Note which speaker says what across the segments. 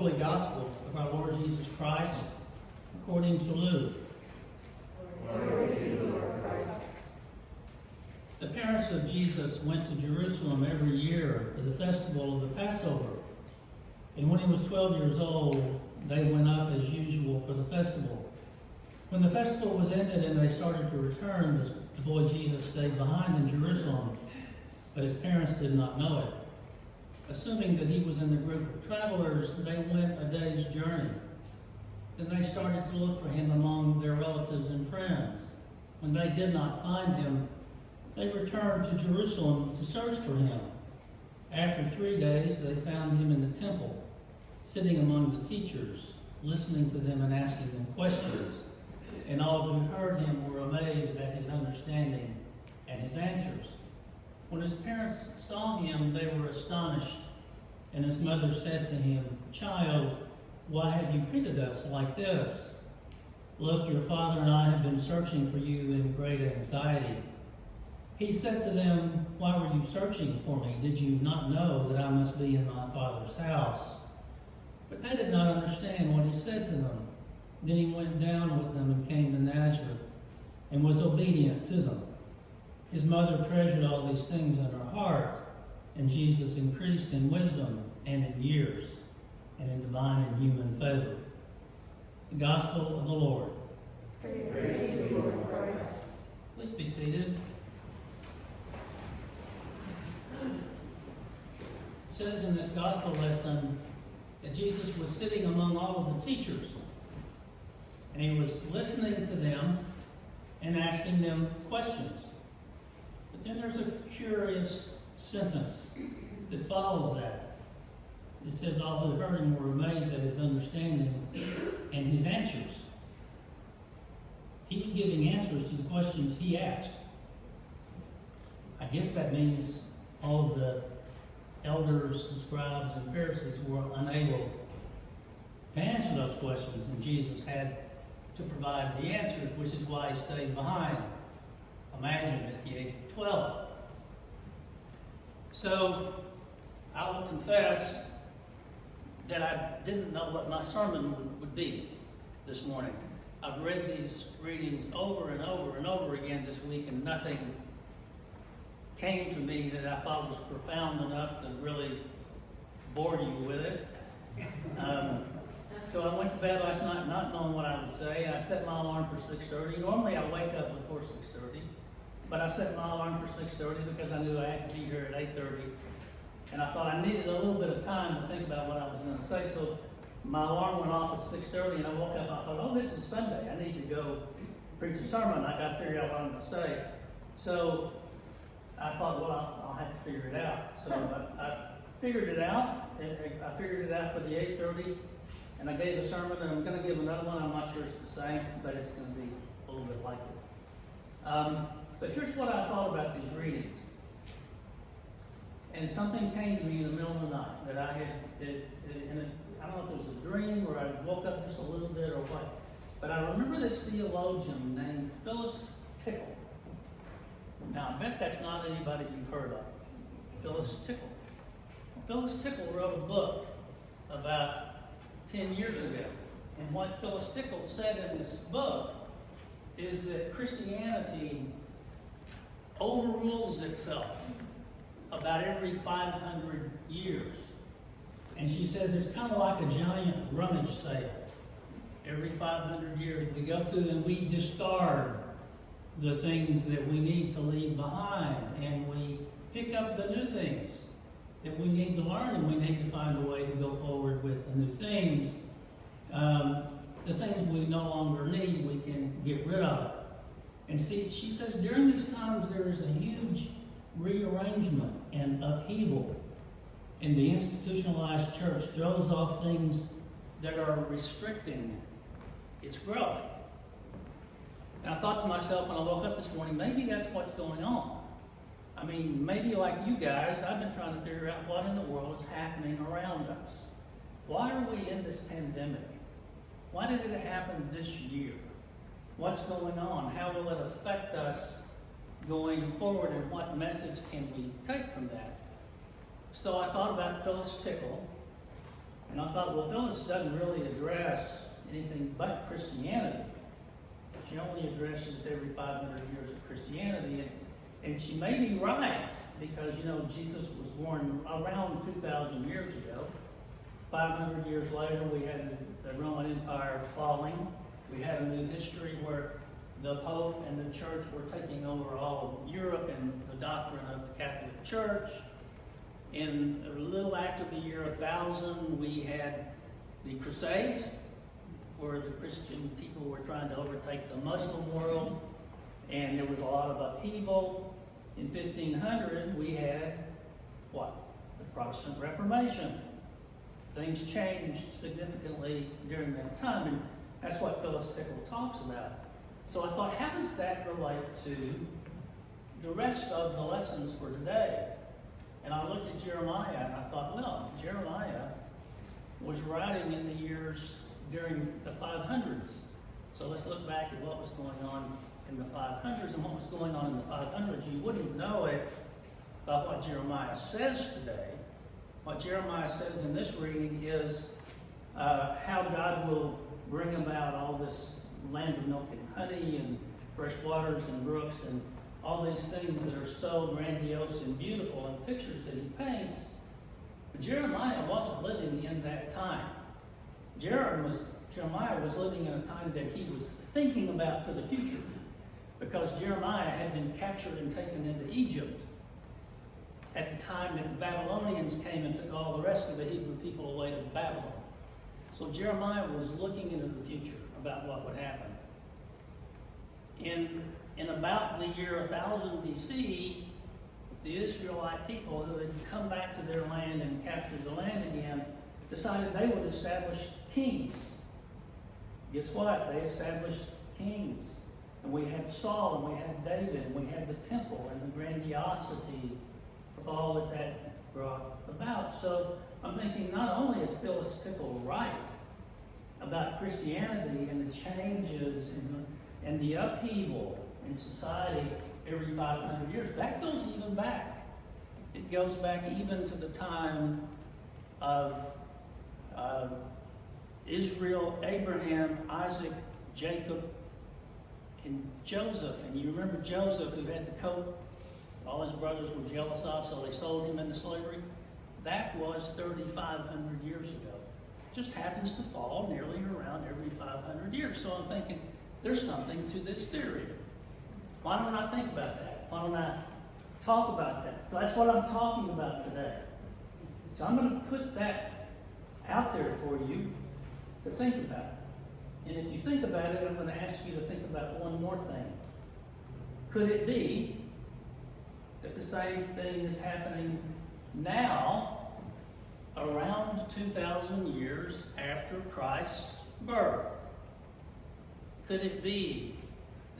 Speaker 1: Holy Gospel of our Lord Jesus Christ according to Luke.
Speaker 2: Glory to you, Lord Christ.
Speaker 1: The parents of Jesus went to Jerusalem every year for the festival of the Passover. And when he was 12 years old, they went up as usual for the festival. When the festival was ended and they started to return, the boy Jesus stayed behind in Jerusalem, but his parents did not know it. Assuming that he was in the group of travelers, they went a day's journey. Then they started to look for him among their relatives and friends. When they did not find him, they returned to Jerusalem to search for him. After 3 days, they found him in the temple, sitting among the teachers, listening to them and asking them questions. And all who heard him were amazed at his understanding and his answers. When his parents saw him, they were astonished. And his mother said to him, "Child, why have you treated us like this? Look, your father and I have been searching for you in great anxiety." He said to them, "Why were you searching for me? Did you not know that I must be in my Father's house?" But they did not understand what he said to them. Then he went down with them and came to Nazareth and was obedient to them. His mother treasured all these things in her heart, and Jesus increased in wisdom and in years and in divine and human favor. The Gospel of the Lord.
Speaker 2: Praise to you, Lord Christ.
Speaker 1: Please be seated. It says in this gospel lesson that Jesus was sitting among all of the teachers, and he was listening to them and asking them questions. But then there's a curious sentence that follows that. It says all who heard him were amazed at his understanding and his answers. He was giving answers to the questions he asked. I guess that means all of the elders and scribes and Pharisees were unable to answer those questions, and Jesus had to provide the answers, which is why he stayed behind. Imagine at the age of 12. So I will confess that I didn't know what my sermon would be this morning. I've read these readings over and over and over again this week, and nothing came to me that I thought was profound enough to really bore you with it. So I went to bed last night not knowing what I would say. I set my alarm for 6:30. Normally I wake up before 6:30, but I set my alarm for 6:30 because I knew I had to be here at 8:30. And I thought I needed a little bit of time to think about what I was going to say. So my alarm went off at 6:30, and I woke up and I thought, oh, this is Sunday. I need to go preach a sermon. I got to figure out what I'm going to say. So I thought, well, I'll have to figure it out. So I figured it out. I figured it out for the 8:30, and I gave a sermon, and I'm going to give another one. I'm not sure it's the same, but it's going to be a little bit like it. But here's what I thought about these readings. And something came to me in the middle of the night that I had, I don't know if it was a dream or I woke up just a little bit or what, but I remember this theologian named Phyllis Tickle. Now, I bet that's not anybody you've heard of. Phyllis Tickle. Phyllis Tickle wrote a book about 10 years ago. And what Phyllis Tickle said in this book is that Christianity overrules itself about every 500 years. And she says it's kind of like a giant rummage sale. Every 500 years we go through and we discard the things that we need to leave behind, and we pick up the new things that we need to learn, and we need to find a way to go forward with the new things. The things we no longer need, we can get rid of. And see, she says during these times there is a huge rearrangement and upheaval, and the institutionalized church throws off things that are restricting its growth. And I thought to myself when I woke up this morning, maybe that's what's going on. I mean, maybe like you guys, I've been trying to figure out what in the world is happening around us. Why are we in this pandemic? Why did it happen this year? What's going on? How will it affect us going forward, and what message can we take from that? So I thought about Phyllis Tickle, And I thought, well, Phyllis doesn't really address anything but Christianity. She only addresses every 500 years of Christianity. And she may be right, because, Jesus was born around 2,000 years ago. 500 years later, we had the Roman Empire falling. We had a new history where the Pope and the Church were taking over all of Europe and the doctrine of the Catholic Church. In a little after the year 1000, we had the Crusades, where the Christian people were trying to overtake the Muslim world, and there was a lot of upheaval. In 1500, we had what? The Protestant Reformation. Things changed significantly during that time, and that's what Phyllis Tickle talks about. So I thought, how does that relate to the rest of the lessons for today? And I looked at Jeremiah, and I thought, well, Jeremiah was writing in the years during the 500s. So let's look back at what was going on in the 500s and what was going on in the 500s. You wouldn't know it by what Jeremiah says today. What Jeremiah says in this reading is how God will bring about all this land of milk and honey and fresh waters and brooks and all these things that are so grandiose and beautiful and pictures that he paints. But Jeremiah wasn't living in that time. Jeremiah was living in a time that he was thinking about for the future, because Jeremiah had been captured and taken into Egypt at the time that the Babylonians came and took all the rest of the Hebrew people away to Babylon. So Jeremiah was looking into the future about what would happen. In about the year 1000 BC, the Israelite people who had come back to their land and captured the land again decided they would establish kings. Guess what? They established kings. And we had Saul, and we had David, and we had the temple, and the grandiosity of all that brought about. So I'm thinking, not only is Phyllis Tickle right about Christianity and the changes and the upheaval in society every 500 years, that goes even back. It goes back even to the time of Israel, Abraham, Isaac, Jacob, and Joseph. And you remember Joseph, who had the coat all his brothers were jealous of, so they sold him into slavery? That was 3,500 years ago. Just happens to fall nearly around every 500 years. So I'm thinking, there's something to this theory. Why don't I think about that? Why don't I talk about that? So that's what I'm talking about today. So I'm going to put that out there for you to think about. And if you think about it, I'm going to ask you to think about one more thing. Could it be that the same thing is happening now, around 2,000 years after Christ's birth? Could it be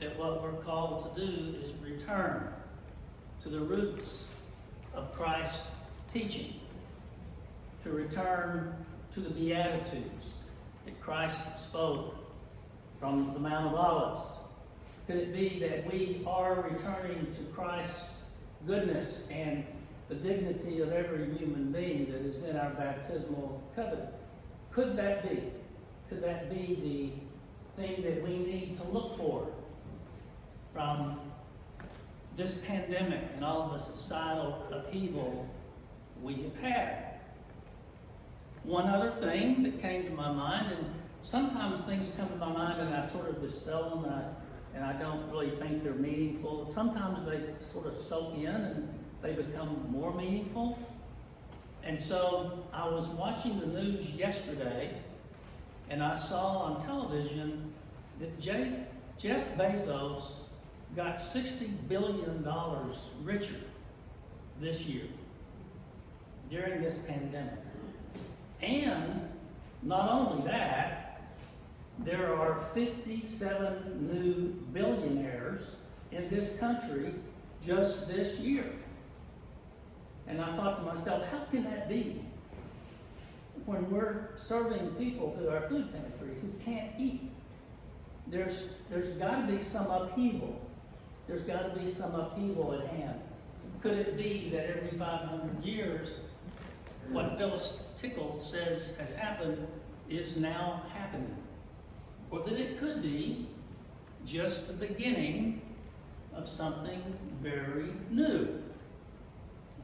Speaker 1: that what we're called to do is return to the roots of Christ's teaching, to return to the Beatitudes that Christ spoke from the Mount of Olives? Could it be that we are returning to Christ's goodness and the dignity of every human being that is in our baptismal covenant? Could that be? Could that be the thing that we need to look for from this pandemic and all the societal upheaval we have had? One other thing that came to my mind, and sometimes things come to my mind and I sort of dispel them and I don't really think they're meaningful. Sometimes they sort of soak in and they become more meaningful. And so I was watching the news yesterday and I saw on television that Jeff Bezos got $60 billion richer this year during this pandemic. And not only that, there are 57 new billionaires in this country just this year. And I thought to myself, how can that be when we're serving people through our food pantry who can't eat? There's got to be some upheaval. There's got to be some upheaval at hand. Could it be that every 500 years what Phyllis Tickle says has happened is now happening. Or that it could be just the beginning of something very new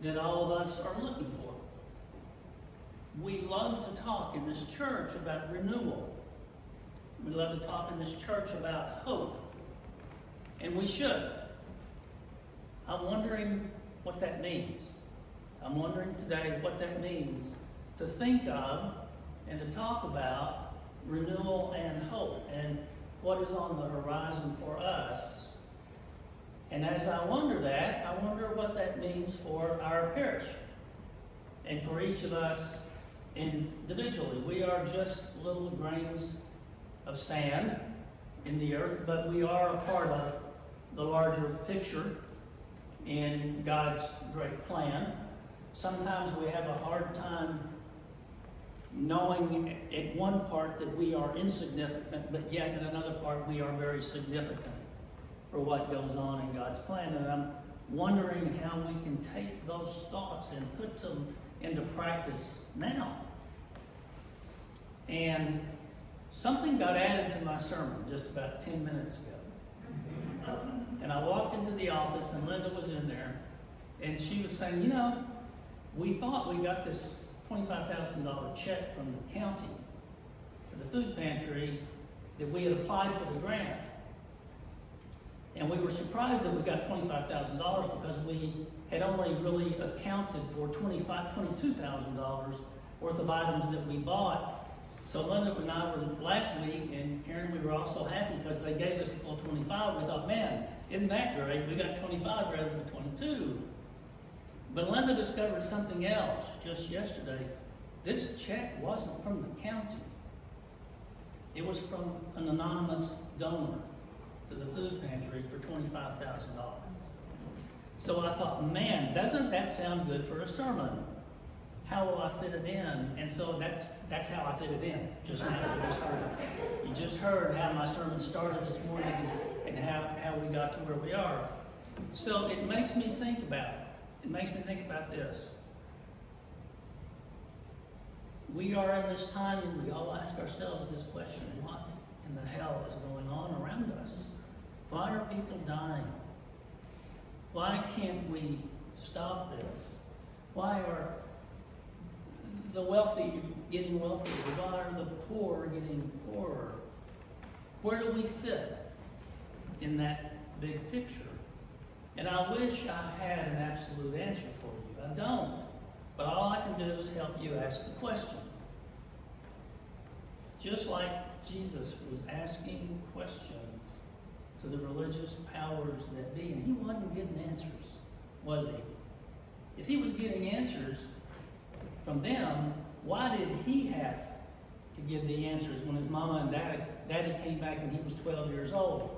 Speaker 1: that all of us are looking for. We love to talk in this church about renewal. We love to talk in this church about hope. And we should. I'm wondering what that means. I'm wondering today what that means to think of and to talk about renewal and hope and what is on the horizon for us. And as I wonder that, I wonder what that means for our parish and for each of us individually. We are just little grains of sand in the earth, but we are a part of the larger picture in God's great plan. Sometimes we have a hard time knowing at one part that we are insignificant, but yet in another part we are very significant for what goes on in God's plan. And I'm wondering how we can take those thoughts and put them into practice now. And something got added to my sermon just about 10 minutes ago. And I walked into the office and Linda was in there and she was saying, you know, we thought we got this $25,000 check from the county for the food pantry that we had applied for the grant. And we were surprised that we got $25,000 because we had only really accounted for $22,000 worth of items that we bought. So Linda and I were last week, and Karen, we were all so happy because they gave us the full 25. We thought, man, isn't that great? We got 25 rather than 22. But Linda discovered something else just yesterday. This check wasn't from the county. It was from an anonymous donor to the food pantry for $25,000. So I thought, man, doesn't that sound good for a sermon? How will I fit it in? And so that's how I fit it in just now. You just heard how my sermon started this morning and how we got to where we are. So it makes me think about this. We are in this time and we all ask ourselves this question: what in the hell is going on around us? Why are people dying? Why can't we stop this? Why are the wealthy getting wealthier? Why are the poor getting poorer? Where do we fit in that big picture? And I wish I had an absolute answer for you. I don't. But all I can do is help you ask the question. Just like Jesus was asking questions to the religious powers that be, and he wasn't getting answers, was he? If he was getting answers from them, why did he have to give the answers when his mama and daddy came back and he was 12 years old?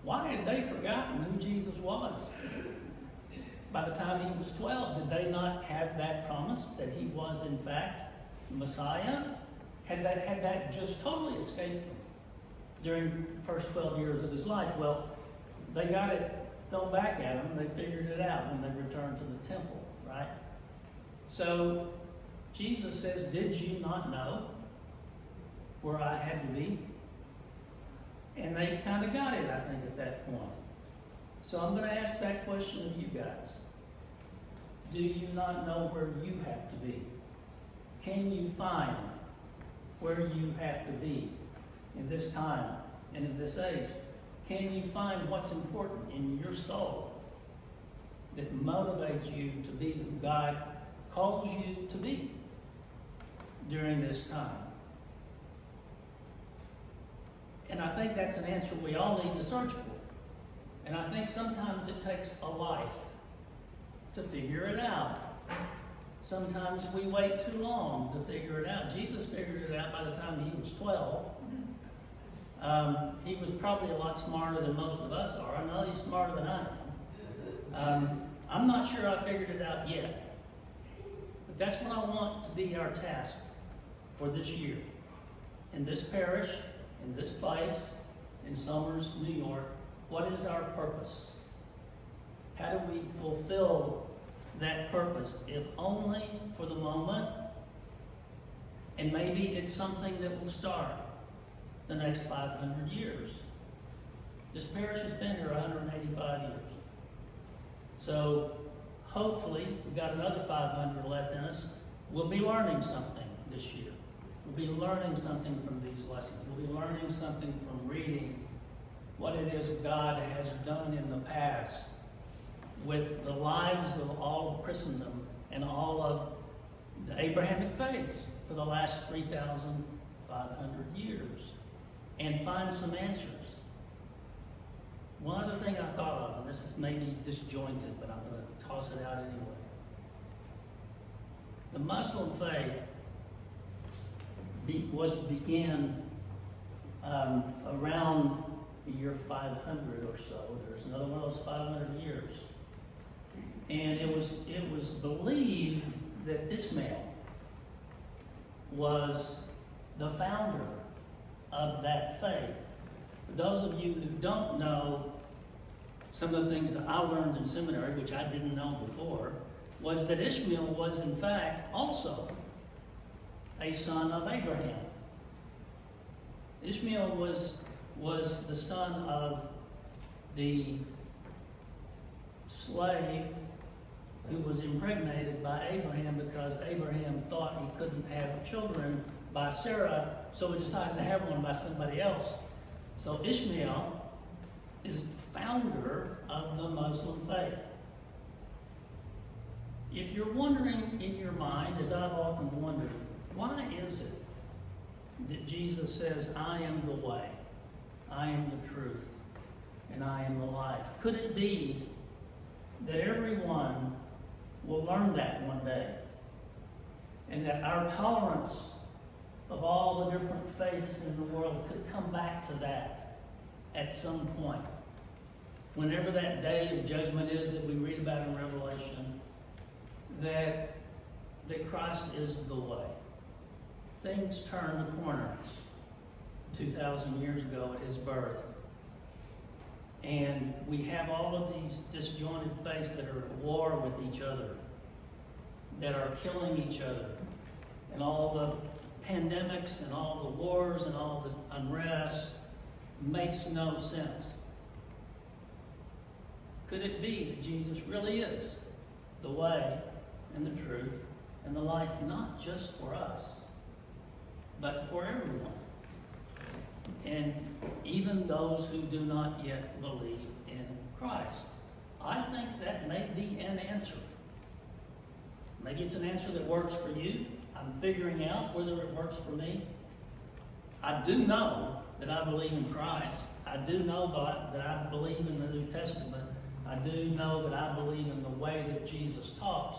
Speaker 1: Why had they forgotten who Jesus was? By the time he was 12, did they not have that promise that he was in fact Messiah? Had that just totally escaped them during the first 12 years of his life? Well, they got it thrown back at them. They figured it out when they returned to the temple, right? So Jesus says, did you not know where I had to be? And they kind of got it, I think, at that point. So I'm going to ask that question of you guys. Do you not know where you have to be? Can you find where you have to be in this time and in this age? Can you find what's important in your soul that motivates you to be who God calls you to be during this time? And I think that's an answer we all need to search for. And I think sometimes it takes a life to figure it out. Sometimes we wait too long to figure it out. Jesus figured it out by the time he was 12. He was probably a lot smarter than most of us are. I know he's smarter than I am. I'm not sure I figured it out yet. But that's what I want to be our task for this year. In this parish, in this place, in Somers, New York, what is our purpose? How do we fulfill that purpose, if only for the moment. And maybe it's something that will start the next 500 years. This parish has been here 185 years. So hopefully, we've got another 500 left in us. We'll be learning something this year. We'll be learning something from these lessons. We'll be learning something from reading what it is God has done in the past with the lives of all of Christendom and all of the Abrahamic faiths for the last 3,500 years, and find some answers. One other thing I thought of, and this is maybe disjointed, but I'm going to toss it out anyway. The Muslim faith began around the year 500 or so. There's another one of those 500 years. And it was believed that Ishmael was the founder of that faith. For those of you who don't know, some of the things that I learned in seminary, which I didn't know before, was that Ishmael was in fact also a son of Abraham. Ishmael was the son of the slave who was impregnated by Abraham because Abraham thought he couldn't have children by Sarah, so he decided to have one by somebody else. So Ishmael is the founder of the Muslim faith. If you're wondering in your mind, as I've often wondered, why is it that Jesus says, I am the way, I am the truth, and I am the life? Could it be that everyone will learn that one day, and that our tolerance of all the different faiths in the world could come back to that at some point? Whenever that day of judgment is that we read about in Revelation, that Christ is the way. Things turned the corners 2,000 years ago at his birth. And we have all of these disjointed faiths that are at war with each other, that are killing each other, and all the pandemics and all the wars and all the unrest makes no sense. Could it be that Jesus really is the way and the truth and the life, not just for us, but for everyone? And even those who do not yet believe in Christ. I think that may be an answer. Maybe it's an answer that works for you. I'm figuring out whether it works for me. I do know that I believe in Christ. I do know that I believe in the New Testament. I do know that I believe in the way that Jesus talks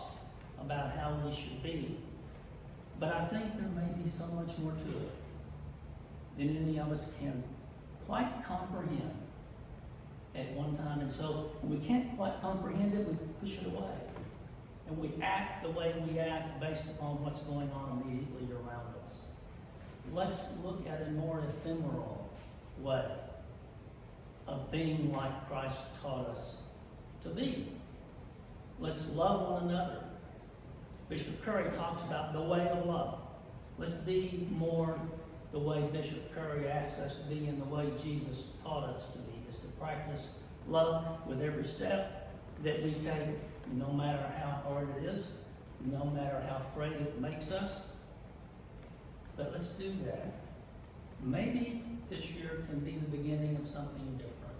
Speaker 1: about how we should be. But I think there may be so much more to it than any of us can quite comprehend at one time. And so when we can't quite comprehend it, we push it away. And we act the way we act based upon what's going on immediately around us. Let's look at a more ephemeral way of being like Christ taught us to be. Let's love one another. Bishop Curry talks about the way of love. Let's be more the way Bishop Curry asks us to be and the way Jesus taught us to be, is to practice love with every step that we take, no matter how hard it is, no matter how afraid it makes us. But let's do that. Maybe this year can be the beginning of something different.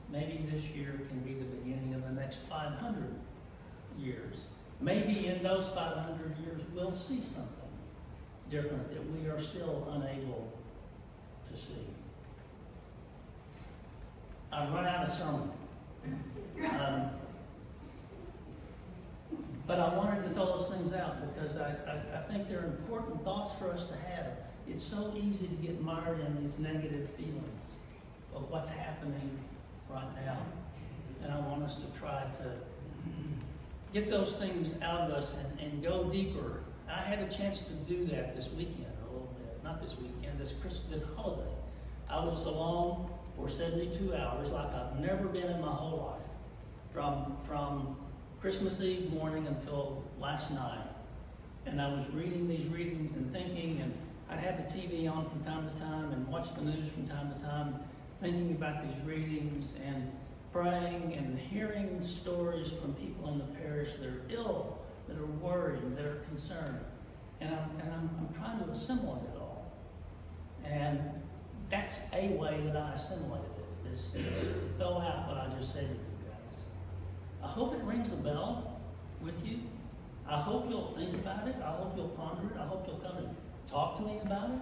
Speaker 1: Maybe this year can be the beginning of the next 500 years. Maybe in those 500 years we'll see something different that we are still unable to see. I've run out of sermon. But I wanted to throw those things out because I think they're important thoughts for us to have. It's so easy to get mired in these negative feelings of what's happening right now. And I want us to try to get those things out of us and go deeper. I had a chance to do that this weekend a little bit. Not this weekend, this holiday. I was alone for 72 hours like I've never been in my whole life. From Christmas Eve morning until last night. And I was reading these readings and thinking, and I'd have the TV on from time to time and watch the news from time to time, thinking about these readings and praying and hearing stories from people in the parish that are ill, that are worried, that are concerned. And I'm trying to assimilate it all. And that's a way that I assimilated it, is to throw out what I just said to you guys. I hope it rings a bell with you. I hope you'll think about it. I hope you'll ponder it. I hope you'll come and talk to me about it.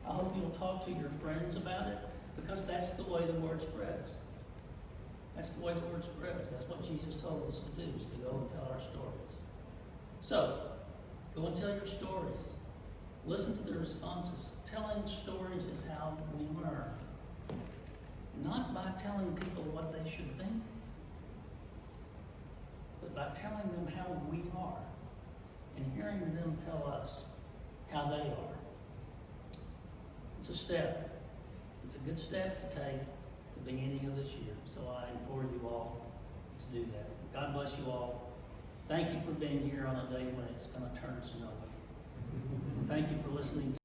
Speaker 1: I hope you'll talk to your friends about it, because that's the way the word spreads. That's the way the word spreads. That's what Jesus told us to do, is to go and tell our stories. So, go and tell your stories. Listen to the responses. Telling stories is how we learn. Not by telling people what they should think, but by telling them how we are and hearing them tell us how they are. It's a step. It's a good step to take at the beginning of this year. So I implore you all to do that. God bless you all. Thank you for being here on a day when it's going to turn snowy. Thank you for listening to